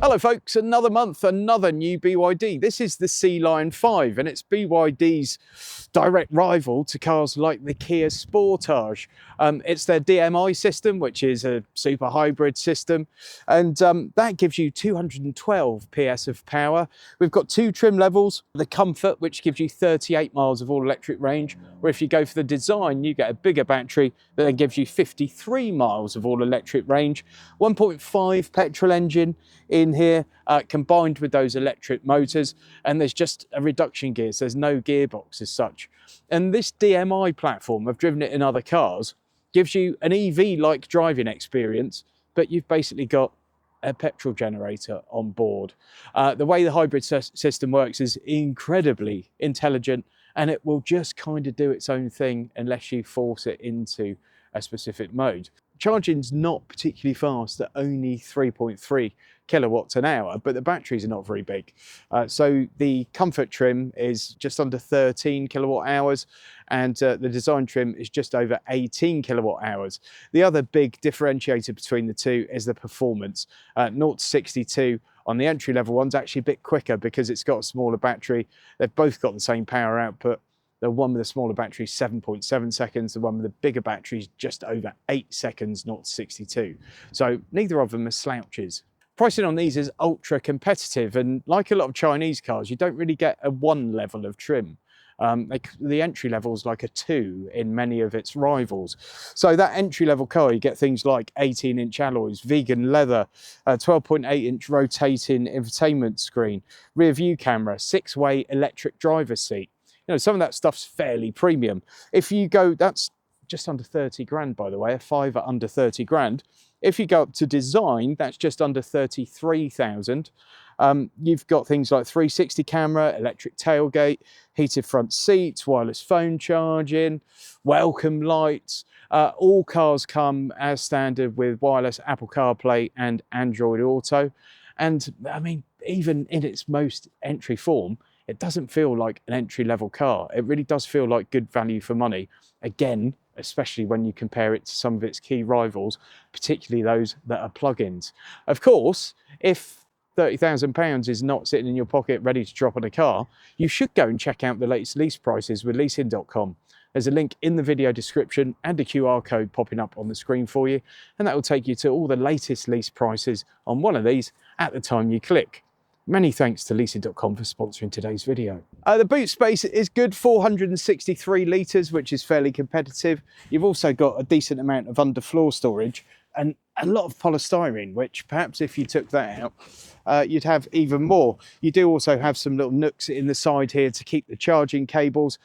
Hello folks, another month, another new BYD. This is the Sealion 5 and it's BYD's direct rival to cars like the Kia Sportage. It's their DM-i system, which is a super hybrid system, and that gives you 212 PS of power. We've got two trim levels, the Comfort, which gives you 38 miles of all electric range, or if you go for the Design, you get a bigger battery that then gives you 53 miles of all electric range, 1.5 petrol engine in here, combined with those electric motors, and there's just a reduction gear, so there's no gearbox as such. And this DMI platform, I've driven it in other cars, gives you an EV-like driving experience, but you've basically got a petrol generator on board. The way the hybrid system works is incredibly intelligent, and it will just kind of do its own thing unless you force it into a specific mode. Charging's not particularly fast at only 3.3 kilowatts an hour, but the batteries are not very big. So the Comfort trim is just under 13 kilowatt hours, and the Design trim is just over 18 kilowatt hours. The other big differentiator between the two is the performance. 0 to 62 on the entry level one's actually a bit quicker because it's got a smaller battery. They've both got the same power output. The one with the smaller battery is 7.7 seconds. The one with the bigger battery is just over 8 seconds, 0 to 62. So neither of them are slouches. Pricing on these is ultra competitive, and like a lot of Chinese cars, you don't really get a 1 level of trim. The entry level is like a 2 in many of its rivals. So that entry level car, you get things like 18-inch alloys, vegan leather, 12.8-inch rotating infotainment screen, rear view camera, 6-way electric driver's seat. You know, some of that stuff's fairly premium. If you go, that's just under 30 grand, by the way, a 5 at under 30 grand. If you go up to Design, that's just under 33,000. You've got things like 360 camera, electric tailgate, heated front seats, wireless phone charging, welcome lights. All cars come as standard with wireless Apple CarPlay and Android Auto. And I mean, even in its most entry form, it doesn't feel like an entry-level car. It really does feel like good value for money. Again, especially when you compare it to some of its key rivals, particularly those that are plug-ins. Of course, if £30,000 is not sitting in your pocket ready to drop on a car, you should go and check out the latest lease prices with leasing.com. There's a link in the video description and a QR code popping up on the screen for you, and that will take you to all the latest lease prices on one of these at the time you click. Many thanks to leasing.com for sponsoring today's video. The boot space is good, 463 litres, which is fairly competitive. You've also got a decent amount of underfloor storage and a lot of polystyrene, which perhaps if you took that out, you'd have even more. You do also have some little nooks in the side here to keep the charging cables.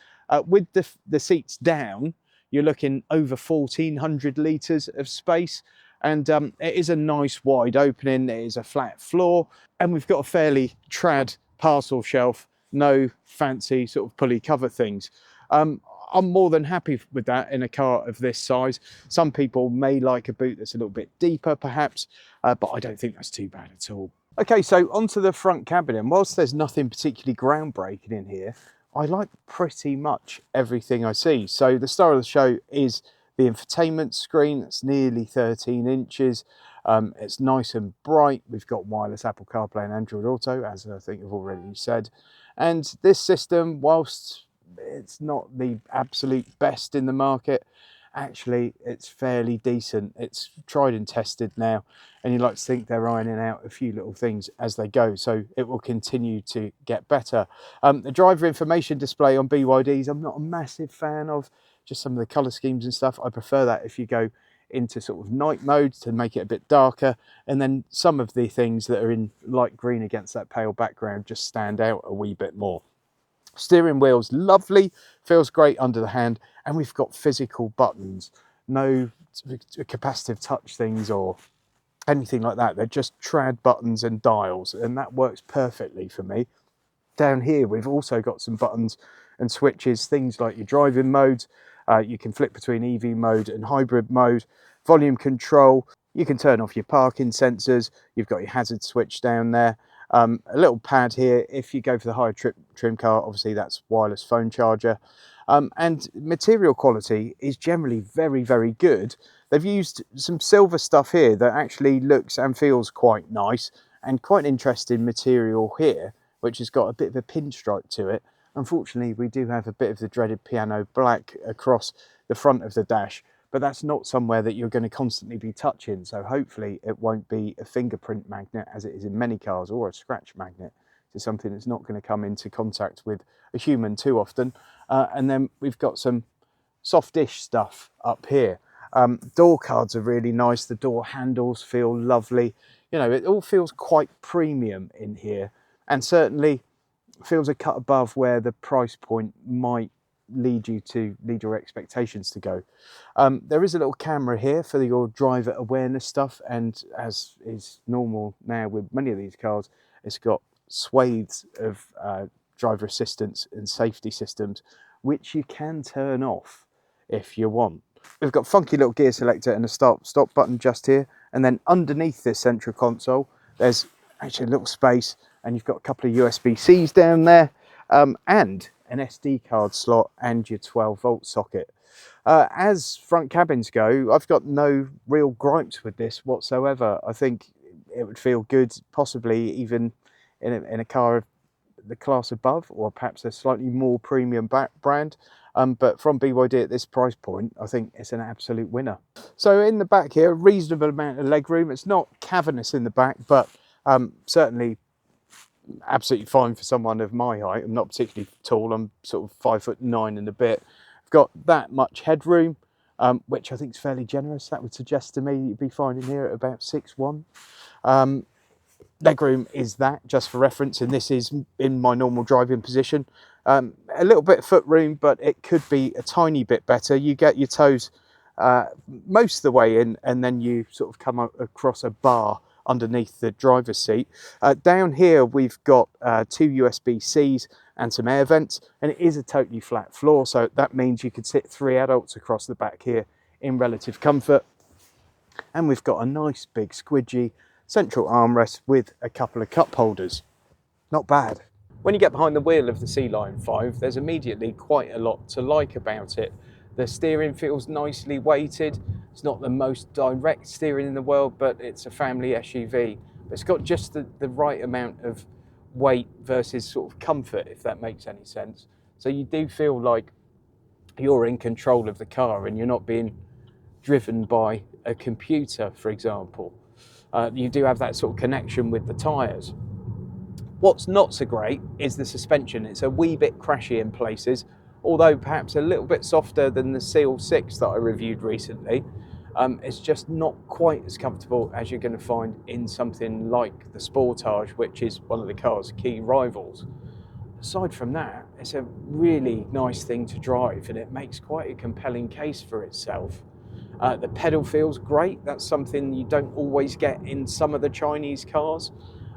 With the seats down, you're looking over 1,400 litres of space. And it is a nice wide opening, it is a flat floor, and we've got a fairly trad parcel shelf, no fancy sort of pulley cover things. I'm more than happy with that in a car of this size. Some people may like a boot that's a little bit deeper perhaps, but I don't think that's too bad at all. Okay, so onto the front cabin, and whilst there's nothing particularly groundbreaking in here, I like pretty much everything I see. So the star of the show is the infotainment screen. That's nearly 13 inches. It's nice and bright. We've got wireless Apple CarPlay and Android Auto, as I think I've already said. And this system, whilst it's not the absolute best in the market, actually it's fairly decent. It's tried and tested now, and you'd like to think they're ironing out a few little things as they go, so it will continue to get better. The driver information display on BYDs, I'm not a massive fan of. Just some of the colour schemes and stuff. I prefer that if you go into sort of night mode to make it a bit darker, and then some of the things that are in light green against that pale background just stand out a wee bit more. Steering wheel's lovely, feels great under the hand, and we've got physical buttons, no capacitive touch things or anything like that. They're just trad buttons and dials, and that works perfectly for me. Down here we've also got some buttons and switches, things like your driving modes. You can flip between EV mode and hybrid mode, volume control. You can turn off your parking sensors. You've got your hazard switch down there. A little pad here. If you go for the higher trim car, obviously that's wireless phone charger. And material quality is generally very, very good. They've used some silver stuff here that actually looks and feels quite nice. and quite an interesting material here, which has got a bit of a pinstripe to it. Unfortunately, we do have a bit of the dreaded piano black across the front of the dash, but that's not somewhere that you're going to constantly be touching. So hopefully it won't be a fingerprint magnet as it is in many cars, or a scratch magnet. It's something that's not going to come into contact with a human too often. And then we've got some softish stuff up here. Door cards are really nice. The door handles feel lovely. You know, it all feels quite premium in here, and certainly feels a cut above where the price point might lead your expectations to go. There is a little camera here for your driver awareness stuff, and as is normal now with many of these cars, it's got swathes of driver assistance and safety systems, which you can turn off if you want. We've got funky little gear selector and a start-stop button just here, and then underneath this central console there's actually a little space, and you've got a couple of USB-Cs down there, and an SD card slot and your 12-volt socket. As front cabins go, I've got no real gripes with this whatsoever. I think it would feel good, possibly even in a car of the class above, or perhaps a slightly more premium brand. But from BYD at this price point, I think it's an absolute winner. So in the back here, a reasonable amount of legroom. It's not cavernous in the back, but certainly absolutely fine for someone of my height. I'm not particularly tall. I'm sort of 5'9" and a bit. I've got that much headroom, which I think is fairly generous. That would suggest to me you'd be fine in here at about 6'1". Legroom is that, just for reference, and this is in my normal driving position. A little bit of foot room, but it could be a tiny bit better. You get your toes most of the way in, and then you sort of come across a bar underneath the driver's seat. Down here we've got 2 USB-Cs and some air vents, and it is a totally flat floor, so that means you could sit 3 adults across the back here in relative comfort. And we've got a nice big squidgy central armrest with a couple of cup holders. Not bad. When you get behind the wheel of the Sealion 5, there's immediately quite a lot to like about it. The steering feels nicely weighted. It's not the most direct steering in the world, but it's a family SUV. But it's got just the right amount of weight versus sort of comfort, if that makes any sense. So you do feel like you're in control of the car and you're not being driven by a computer, for example. You do have that sort of connection with the tyres. What's not so great is the suspension. It's a wee bit crashy in places, although perhaps a little bit softer than the Seal 6 that I reviewed recently. It's just not quite as comfortable as you're going to find in something like the Sportage, which is one of the car's key rivals. Aside from that, it's a really nice thing to drive, and it makes quite a compelling case for itself. The pedal feels great. That's something you don't always get in some of the Chinese cars.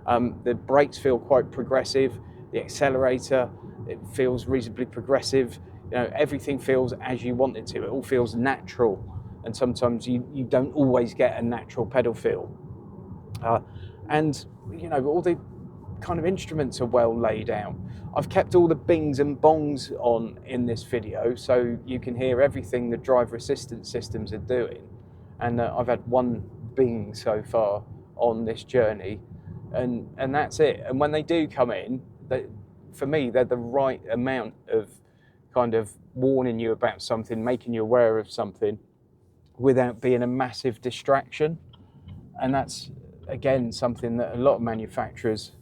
The brakes feel quite progressive. The accelerator, it feels reasonably progressive. You know, everything feels as you want it to. It all feels natural, and sometimes you don't always get a natural pedal feel. And you know, all the kind of instruments are well laid out. I've kept all the bings and bongs on in this video, so you can hear everything the driver assistance systems are doing. And I've had one bing so far on this journey, and that's it. And when they do come in, for me, they're the right amount of kind of warning you about something, making you aware of something, without being a massive distraction. And that's, again, something that a lot of manufacturers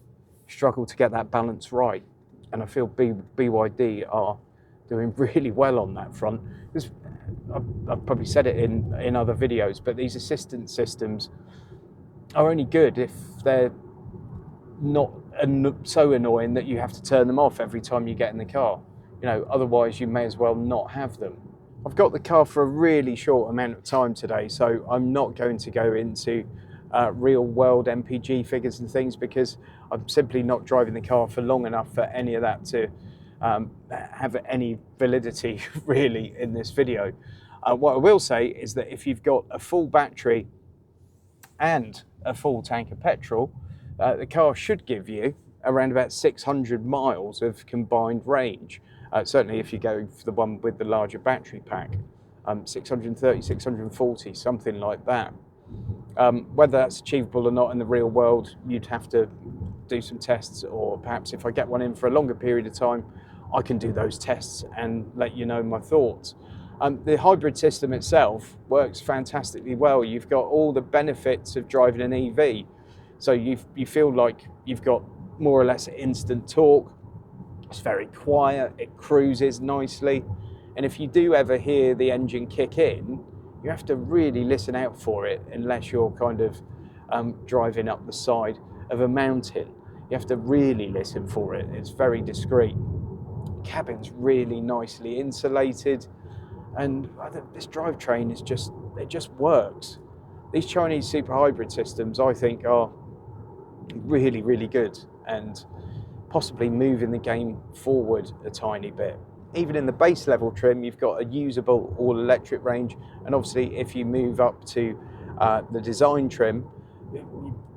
struggle to get that balance right. And I feel BYD are doing really well on that front. I've probably said it in other videos, but these assistance systems are only good if they're not so annoying that you have to turn them off every time you get in the car. You know, otherwise you may as well not have them. I've got the car for a really short amount of time today, so I'm not going to go into real world MPG figures and things, because I'm simply not driving the car for long enough for any of that to have any validity really in this video. What I will say is that if you've got a full battery and a full tank of petrol, the car should give you around about 600 miles of combined range. Certainly if you go for the one with the larger battery pack, 630, 640, something like that. Whether that's achievable or not in the real world, you'd have to do some tests, or perhaps if I get one in for a longer period of time, I can do those tests and let you know my thoughts. The hybrid system itself works fantastically well. You've got all the benefits of driving an EV. So you feel like you've got more or less instant torque. It's very quiet, it cruises nicely. And if you do ever hear the engine kick in, you have to really listen out for it unless you're kind of driving up the side of a mountain. You have to really listen for it. It's very discreet. Cabin's really nicely insulated, and this drivetrain is it just works. These Chinese super hybrid systems, I think, are really, really good and possibly moving the game forward a tiny bit. Even in the base level trim, you've got a usable all electric range, and obviously if you move up to the design trim,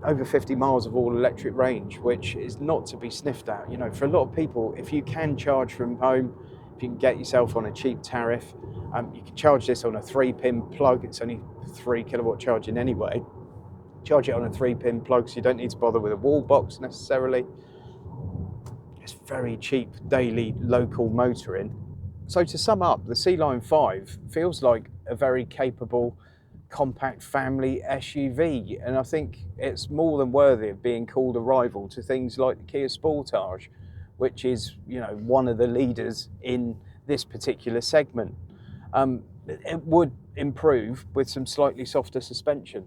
over 50 miles of all electric range, which is not to be sniffed at. You know, for a lot of people, if you can charge from home, if you can get yourself on a cheap tariff, you can charge this on a 3-pin plug. It's only 3 kilowatt charging anyway. Charge it on a 3-pin plug, so you don't need to bother with a wall box necessarily. It's very cheap daily local motoring. So to sum up, the Sealion 5 feels like a very capable compact family SUV, and I think it's more than worthy of being called a rival to things like the Kia Sportage, which is, you know, one of the leaders in this particular segment. It would improve with some slightly softer suspension.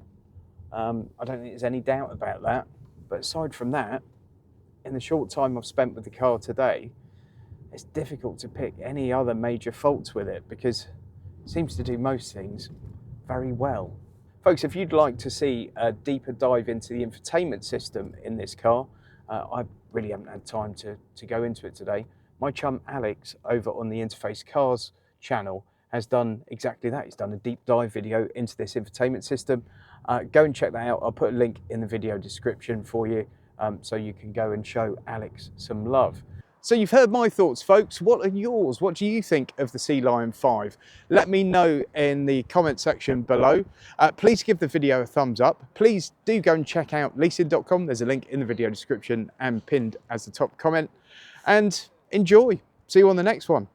I don't think there's any doubt about that. But aside from that, in the short time I've spent with the car today, it's difficult to pick any other major faults with it, because it seems to do most things very well. Folks, if you'd like to see a deeper dive into the infotainment system in this car, I really haven't had time to go into it today. My chum Alex over on the Interface Cars channel has done exactly that. He's done a deep dive video into this infotainment system. Go and check that out. I'll put a link in the video description for you, so you can go and show Alex some love. So you've heard my thoughts, folks. What are yours? What do you think of the Sealion 5? Let me know in the comment section below. Please give the video a thumbs up. Please do go and check out leasing.com. There's a link in the video description and pinned as the top comment. And enjoy. See you on the next one.